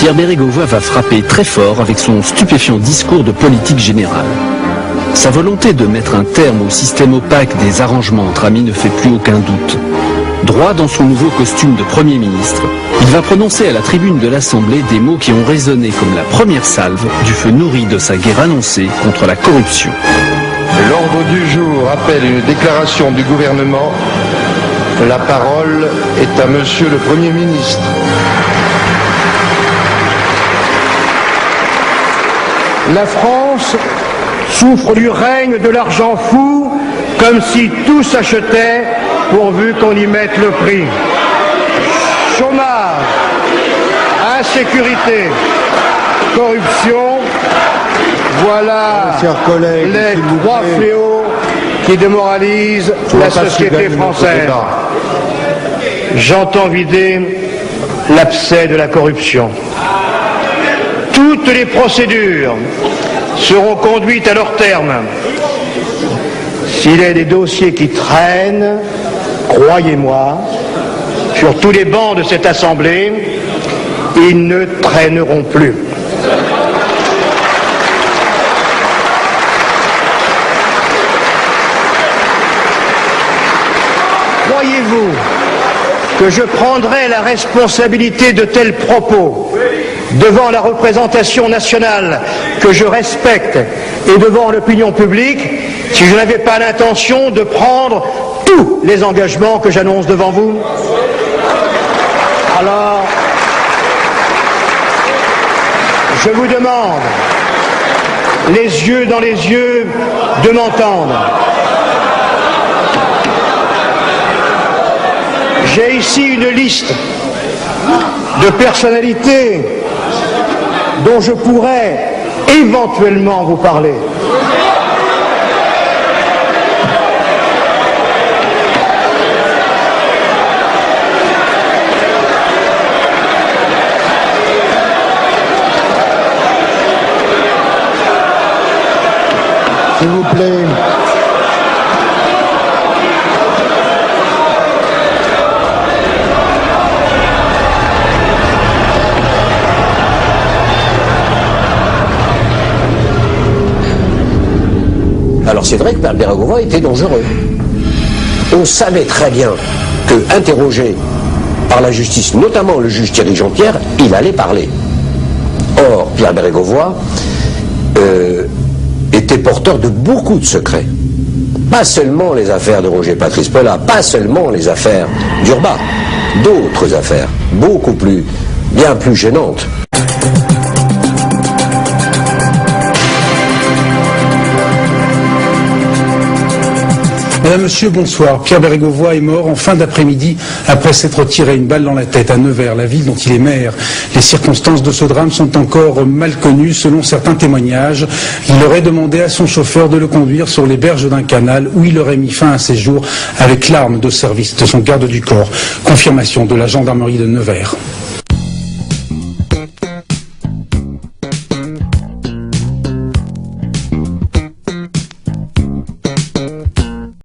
Pierre Bérégovoy va frapper très fort avec son stupéfiant discours de politique générale. Sa volonté de mettre un terme au système opaque des arrangements entre amis ne fait plus aucun doute. Droit dans son nouveau costume de Premier ministre, il va prononcer à la tribune de l'Assemblée des mots qui ont résonné comme la première salve du feu nourri de sa guerre annoncée contre la corruption. L'ordre du jour appelle une déclaration du gouvernement. La parole est à Monsieur le Premier ministre. La France souffre du règne de l'argent fou, comme si tout s'achetait pourvu qu'on y mette le prix. Chômage, insécurité, corruption, voilà les trois fléaux qui démoralisent la société française. J'entends vider l'abcès de la corruption. Toutes les procédures seront conduites à leur terme. S'il y a des dossiers qui traînent, croyez-moi, sur tous les bancs de cette Assemblée, ils ne traîneront plus. Croyez-vous que je prendrai la responsabilité de tels propos devant la représentation nationale que je respecte et devant l'opinion publique si je n'avais pas l'intention de prendre tous les engagements que j'annonce devant vous? Alors, je vous demande, les yeux dans les yeux, de m'entendre. J'ai ici une liste de personnalités dont je pourrais éventuellement vous parler. S'il vous plaît. Alors c'est vrai que Pierre Bérégovoy était dangereux. On savait très bien que, interrogé par la justice, notamment le juge Thierry Jean-Pierre, il allait parler. Or, Pierre Bérégovoy était porteur de beaucoup de secrets. Pas seulement les affaires de Roger Patrice Polla, pas seulement les affaires d'Urba, d'autres affaires, beaucoup plus, bien plus gênantes. Madame, Monsieur, bonsoir. Pierre Bérégovoy est mort en fin d'après-midi après s'être tiré une balle dans la tête à Nevers, la ville dont il est maire. Les circonstances de ce drame sont encore mal connues selon certains témoignages. Il aurait demandé à son chauffeur de le conduire sur les berges d'un canal où il aurait mis fin à ses jours avec l'arme de service de son garde du corps. Confirmation de la gendarmerie de Nevers.